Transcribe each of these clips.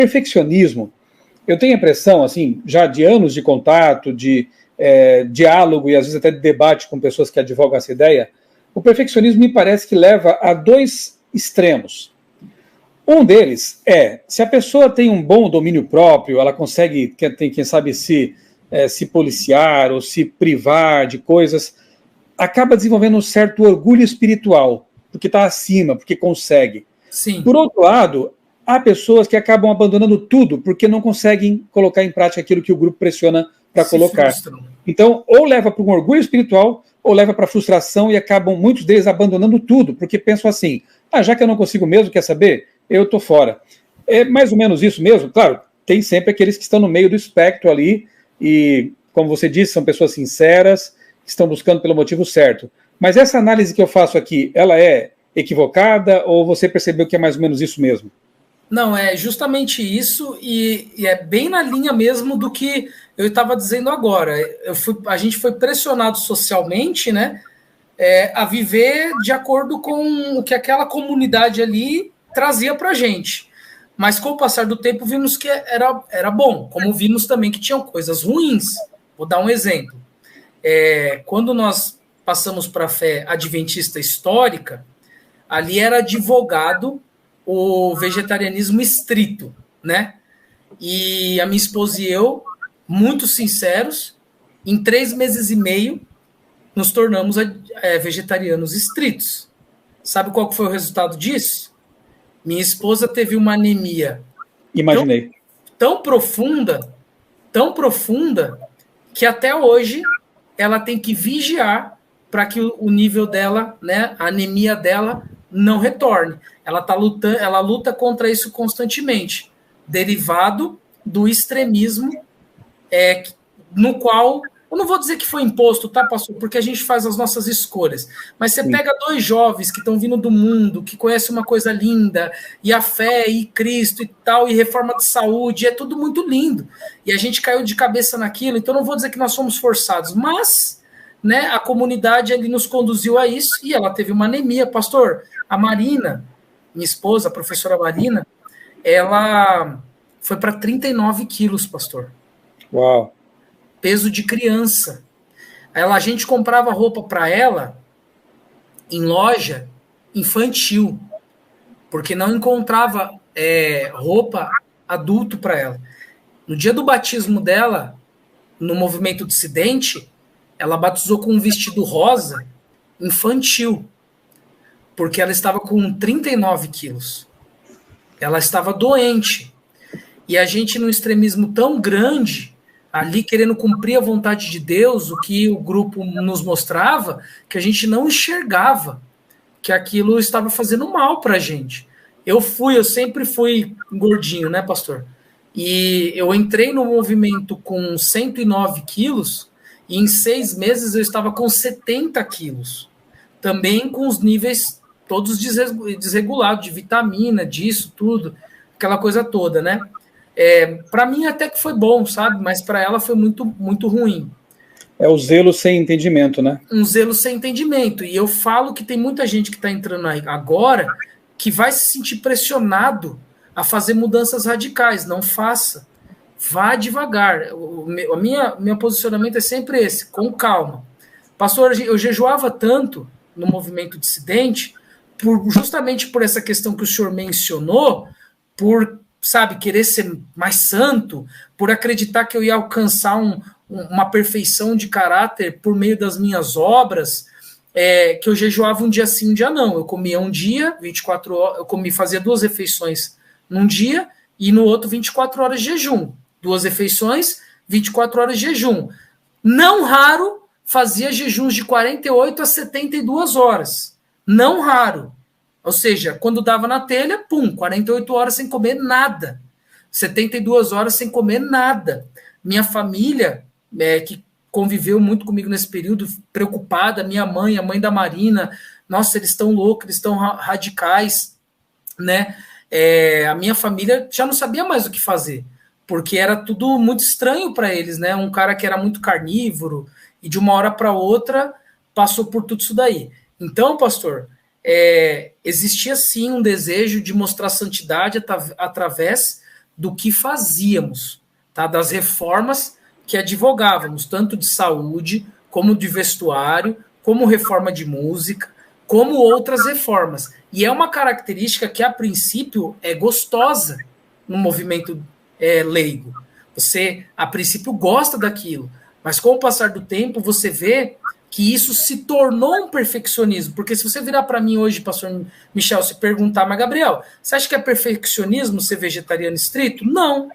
perfeccionismo, eu tenho a impressão, assim, já de anos de contato, de diálogo e às vezes até de debate com pessoas que advogam essa ideia, o perfeccionismo me parece que leva a dois extremos. Um deles é, se a pessoa tem um bom domínio próprio, ela consegue, quem sabe, se policiar ou se privar de coisas, acaba desenvolvendo um certo orgulho espiritual, porque está acima, porque consegue. Sim. Por outro lado, há pessoas que acabam abandonando tudo porque não conseguem colocar em prática aquilo que o grupo pressiona para colocar. Frustram. Então, ou leva para um orgulho espiritual, ou leva para frustração e acabam, muitos deles, abandonando tudo, porque pensam assim, já que eu não consigo mesmo, quer saber? Eu estou fora. É mais ou menos isso mesmo? Claro, tem sempre aqueles que estão no meio do espectro ali e, como você disse, são pessoas sinceras, que estão buscando pelo motivo certo. Mas essa análise que eu faço aqui, ela é equivocada ou você percebeu que é mais ou menos isso mesmo? Não, é justamente isso e é bem na linha mesmo do que eu estava dizendo agora. A gente foi pressionado socialmente, né, a viver de acordo com o que aquela comunidade ali trazia para a gente. Mas com o passar do tempo vimos que era bom, como vimos também que tinham coisas ruins. Vou dar um exemplo. Quando nós passamos para a fé adventista histórica, ali era advogado o vegetarianismo estrito, né? E a minha esposa e eu, muito sinceros, em 3 meses e meio, nos tornamos vegetarianos estritos. Sabe qual foi o resultado disso? Minha esposa teve uma anemia Imaginei. tão profunda, que até hoje ela tem que vigiar para que o nível dela, né, a anemia dela, não retorne. Ela luta contra isso constantemente, derivado do extremismo no qual, eu não vou dizer que foi imposto, tá, pastor? Porque a gente faz as nossas escolhas. Mas você pega 2 jovens que estão vindo do mundo, que conhecem uma coisa linda, e a fé, e Cristo e tal, e reforma de saúde, é tudo muito lindo. E a gente caiu de cabeça naquilo, então não vou dizer que nós fomos forçados, mas, né, a comunidade ali nos conduziu a isso, e ela teve uma anemia. Pastor, a Marina, minha esposa, a professora Marina, ela foi para 39 quilos, pastor. Uau. Peso de criança. A gente comprava roupa para ela em loja infantil, porque não encontrava roupa adulto para ela. No dia do batismo dela, no movimento dissidente, ela batizou com um vestido rosa infantil, porque ela estava com 39 quilos. Ela estava doente. E a gente, num extremismo tão grande, ali querendo cumprir a vontade de Deus, o que o grupo nos mostrava, que a gente não enxergava que aquilo estava fazendo mal para a gente. Eu sempre fui gordinho, né, pastor? E eu entrei no movimento com 109 quilos e em 6 meses eu estava com 70 quilos. Também com os níveis todos desregulados, de vitamina, disso, tudo, aquela coisa toda, né? Para mim até que foi bom, sabe? Mas para ela foi muito, muito ruim. É o zelo sem entendimento, né? Um zelo sem entendimento. E eu falo que tem muita gente que está entrando aí agora que vai se sentir pressionado a fazer mudanças radicais. Não faça. Vá devagar. O meu posicionamento é sempre esse, com calma. Pastor, eu jejuava tanto no movimento dissidente, justamente por essa questão que o senhor mencionou, por, sabe, querer ser mais santo, por acreditar que eu ia alcançar uma perfeição de caráter por meio das minhas obras, que eu jejuava um dia sim, um dia não. Eu comia um dia, 24 horas, fazia 2 refeições num dia, e no outro 24 horas de jejum. 2 refeições, 24 horas de jejum. Não raro, fazia jejuns de 48 a 72 horas. Não raro. Ou seja, quando dava na telha, 48 horas sem comer nada. 72 horas sem comer nada. Minha família, que conviveu muito comigo nesse período, preocupada, minha mãe, a mãe da Marina, nossa, eles estão loucos, eles estão radicais, né? A minha família já não sabia mais o que fazer, porque era tudo muito estranho para eles, né? Um cara que era muito carnívoro e de uma hora para outra passou por tudo isso daí. Então, pastor, existia sim um desejo de mostrar santidade através do que fazíamos, tá? Das reformas que advogávamos, tanto de saúde, como de vestuário, como reforma de música, como outras reformas. E é uma característica que, a princípio, é gostosa no movimento leigo. Você, a princípio, gosta daquilo, mas com o passar do tempo, você vê que isso se tornou um perfeccionismo. Porque se você virar para mim hoje, pastor Michel, se perguntar, mas Gabriel, você acha que é perfeccionismo ser vegetariano estrito? Não.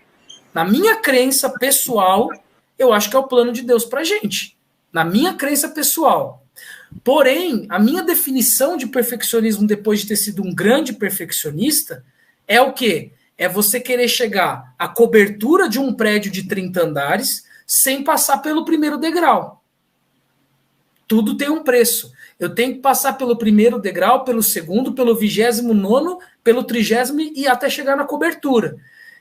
Na minha crença pessoal, eu acho que é o plano de Deus para a gente. Na minha crença pessoal. Porém, a minha definição de perfeccionismo depois de ter sido um grande perfeccionista é o quê? É você querer chegar à cobertura de um prédio de 30 andares sem passar pelo primeiro degrau. Tudo tem um preço. Eu tenho que passar pelo primeiro degrau, pelo segundo, pelo 29º, pelo 30º e até chegar na cobertura.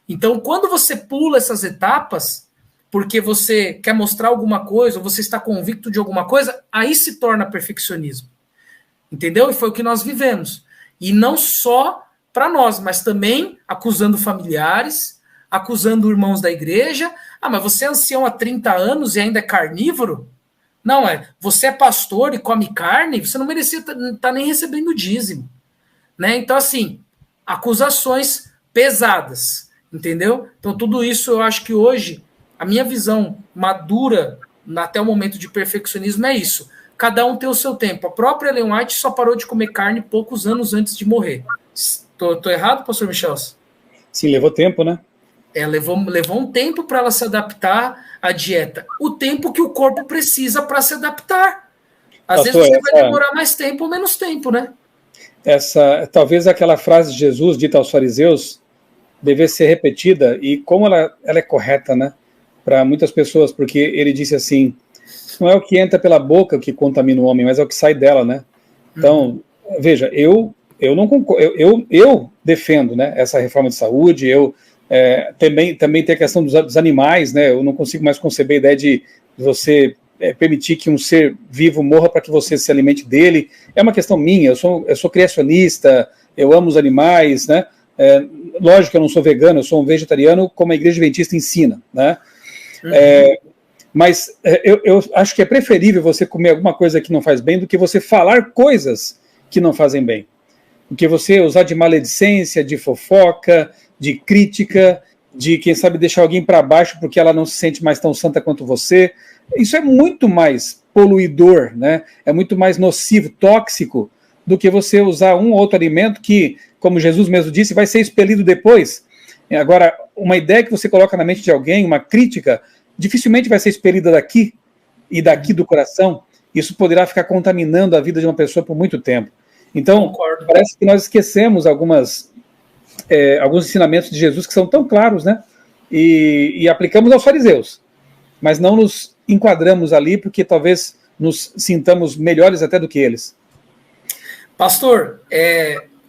Então, quando você pula essas etapas, porque você quer mostrar alguma coisa, ou você está convicto de alguma coisa, aí se torna perfeccionismo. Entendeu? E foi o que nós vivemos. E não só para nós, mas também acusando familiares, acusando irmãos da igreja. Ah, mas você é ancião há 30 anos e ainda é carnívoro? Não, você é pastor e come carne, você não merecia estar nem recebendo dízimo. Né? Então, assim, acusações pesadas, entendeu? Então, tudo isso eu acho que hoje, a minha visão madura até o momento de perfeccionismo é isso. Cada um tem o seu tempo. A própria Ellen White só parou de comer carne poucos anos antes de morrer. Tô errado, pastor Michel? Sim, levou tempo, né? Levou um tempo para ela se adaptar à dieta. O tempo que o corpo precisa para se adaptar. Às vezes você vai demorar mais tempo ou menos tempo, né? Talvez aquela frase de Jesus dita aos fariseus deve ser repetida, e como ela é correta, né? Para muitas pessoas, porque ele disse assim, não é o que entra pela boca que contamina o homem, mas é o que sai dela, né? Então, veja, eu não concordo, eu defendo, né, essa reforma de saúde, também tem a questão dos animais, né? Eu não consigo mais conceber a ideia de você permitir que um ser vivo morra para que você se alimente dele. É uma questão minha, eu sou criacionista, eu amo os animais, né? Lógico que eu não sou vegano, eu sou um vegetariano, como a Igreja Adventista ensina, né? Mas eu acho que é preferível você comer alguma coisa que não faz bem do que você falar coisas que não fazem bem. Do que você usar de maledicência, de fofoca, de crítica, de, quem sabe, deixar alguém para baixo porque ela não se sente mais tão santa quanto você. Isso é muito mais poluidor, né? É muito mais nocivo, tóxico, do que você usar um ou outro alimento que, como Jesus mesmo disse, vai ser expelido depois. Agora, uma ideia que você coloca na mente de alguém, uma crítica, dificilmente vai ser expelida daqui e daqui do coração. Isso poderá ficar contaminando a vida de uma pessoa por muito tempo. Então, parece que nós esquecemos alguns ensinamentos de Jesus que são tão claros, né? E aplicamos aos fariseus, mas não nos enquadramos ali porque talvez nos sintamos melhores até do que eles. Pastor,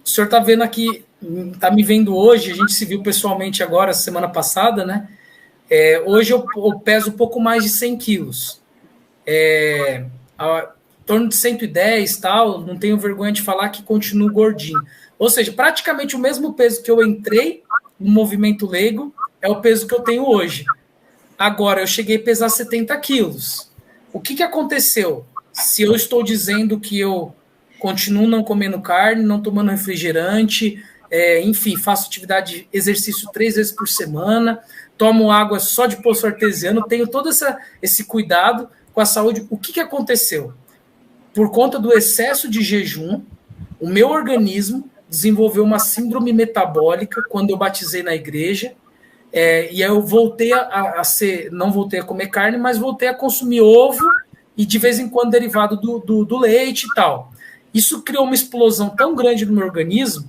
o senhor está vendo aqui, está me vendo hoje, a gente se viu pessoalmente agora, semana passada, né? Hoje eu peso um pouco mais de 100 quilos. Em torno de 110 tal, não tenho vergonha de falar que continuo gordinho. Ou seja, praticamente o mesmo peso que eu entrei no movimento leigo é o peso que eu tenho hoje. Agora, eu cheguei a pesar 70 quilos. O que aconteceu? Se eu estou dizendo que eu continuo não comendo carne, não tomando refrigerante, enfim, faço atividade, exercício 3 vezes por semana, tomo água só de poço artesiano, tenho todo esse cuidado com a saúde. O que aconteceu? Por conta do excesso de jejum, o meu organismo desenvolveu uma síndrome metabólica quando eu batizei na igreja, e aí eu voltei não voltei a comer carne, mas voltei a consumir ovo e de vez em quando derivado do leite e tal. Isso criou uma explosão tão grande no meu organismo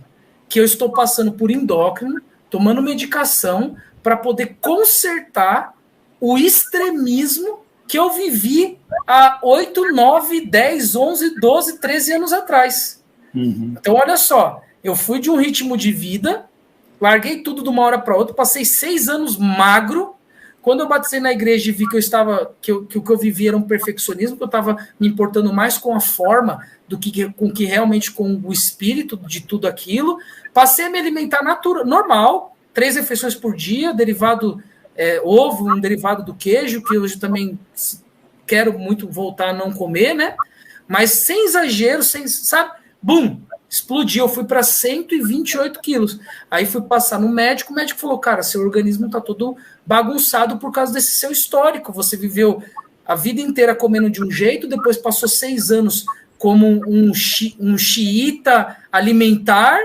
que eu estou passando por endócrino, tomando medicação para poder consertar o extremismo que eu vivi há 8, 9, 10, 11, 12, 13 anos atrás. Então, olha só, eu fui de um ritmo de vida, larguei tudo de uma hora para outra, passei 6 anos magro. Quando eu batizei na igreja e vi que o que eu vivia era um perfeccionismo, que eu estava me importando mais com a forma do que realmente com o espírito de tudo aquilo, passei a me alimentar normal, 3 refeições por dia, derivado ovo, um derivado do queijo, que hoje também quero muito voltar a não comer, né? Mas sem exagero, sabe? Bum! Explodiu, eu fui para 128 quilos. Aí fui passar no médico, o médico falou, cara, seu organismo está todo bagunçado por causa desse seu histórico. Você viveu a vida inteira comendo de um jeito, depois passou 6 anos como um xiita alimentar,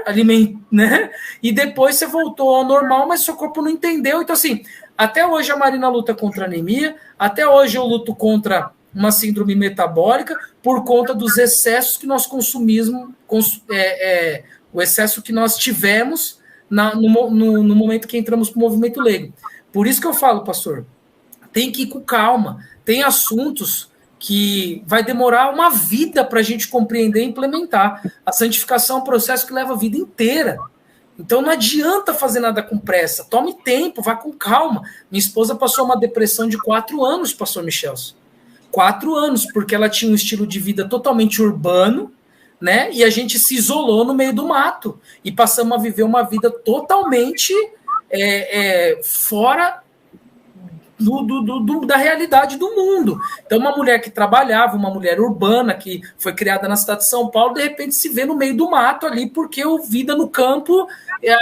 né? E depois você voltou ao normal, mas seu corpo não entendeu. Então, assim, até hoje a Marina luta contra anemia, até hoje eu luto contra uma síndrome metabólica por conta dos excessos que nós consumimos, o excesso que nós tivemos no momento que entramos para o movimento leigo. Por isso que eu falo, pastor, tem que ir com calma. Tem assuntos que vai demorar uma vida para a gente compreender e implementar. A santificação é um processo que leva a vida inteira. Então não adianta fazer nada com pressa. Tome tempo, vá com calma. Minha esposa passou uma depressão de 4 anos, pastor Michelson. 4 anos, porque ela tinha um estilo de vida totalmente urbano, né? E a gente se isolou no meio do mato e passamos a viver uma vida totalmente fora da realidade do mundo. Então, uma mulher que trabalhava, uma mulher urbana, que foi criada na cidade de São Paulo, de repente se vê no meio do mato ali, porque o Vida no Campo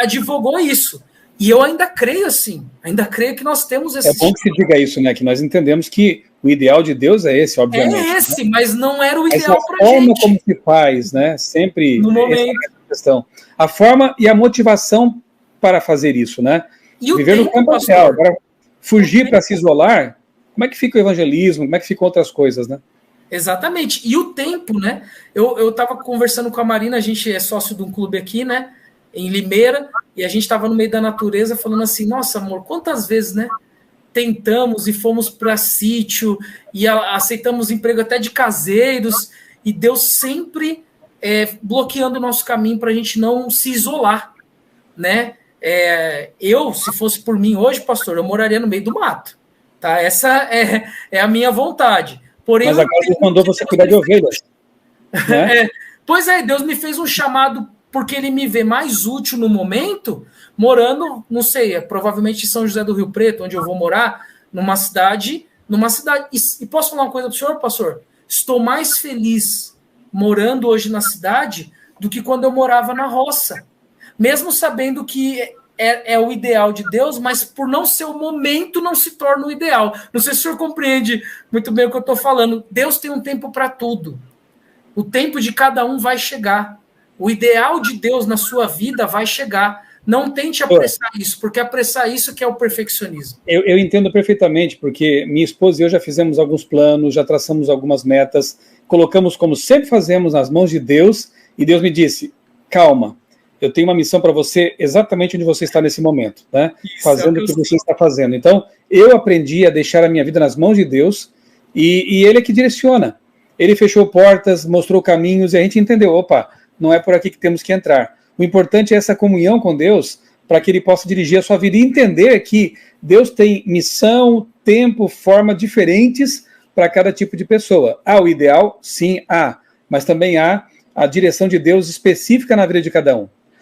advogou isso. E eu ainda creio assim, ainda creio que nós temos esse... É bom que se diga isso, né? Que nós entendemos que o ideal de Deus é esse, obviamente. É esse, né? Mas não era o ideal para a forma gente. Como se faz, né? Sempre no momento. Essa questão. A forma e a motivação para fazer isso, né? E viver no campo real. Agora, fugir para se isolar, como é que fica o evangelismo? Como é que ficam outras coisas, né? Exatamente. E o tempo, né? Eu estava conversando com a Marina, a gente é sócio de um clube aqui, né? Em Limeira, e a gente estava no meio da natureza falando assim, nossa, amor, quantas vezes, né? Tentamos e fomos para sítio e aceitamos emprego até de caseiros, e Deus sempre bloqueando o nosso caminho para a gente não se isolar, né? Se fosse por mim hoje, pastor, eu moraria no meio do mato, tá? Essa é a minha vontade. Porém, mas agora Deus mandou você cuidar de ovelhas, né? Pois é, Deus me fez um chamado porque ele me vê mais útil no momento, morando, não sei, provavelmente em São José do Rio Preto, onde eu vou morar, numa cidade. E posso falar uma coisa para o senhor, pastor? Estou mais feliz morando hoje na cidade do que quando eu morava na roça. Mesmo sabendo que é o ideal de Deus, mas por não ser o momento, não se torna o ideal. Não sei se o senhor compreende muito bem o que eu estou falando. Deus tem um tempo para tudo. O tempo de cada um vai chegar. O ideal de Deus na sua vida vai chegar. Não tente apressar isso, porque apressar isso que é o perfeccionismo. Eu entendo perfeitamente, porque minha esposa e eu já fizemos alguns planos, já traçamos algumas metas, colocamos como sempre fazemos nas mãos de Deus, e Deus me disse, calma, eu tenho uma missão para você exatamente onde você está nesse momento, né? Fazendo o que você está fazendo. Então, eu aprendi a deixar a minha vida nas mãos de Deus, e Ele é que direciona. Ele fechou portas, mostrou caminhos, e a gente entendeu, opa, não é por aqui que temos que entrar. O importante é essa comunhão com Deus, para que Ele possa dirigir a sua vida e entender que Deus tem missão, tempo, forma diferentes para cada tipo de pessoa. O ideal? Sim, mas também há a direção de Deus específica na vida de cada um.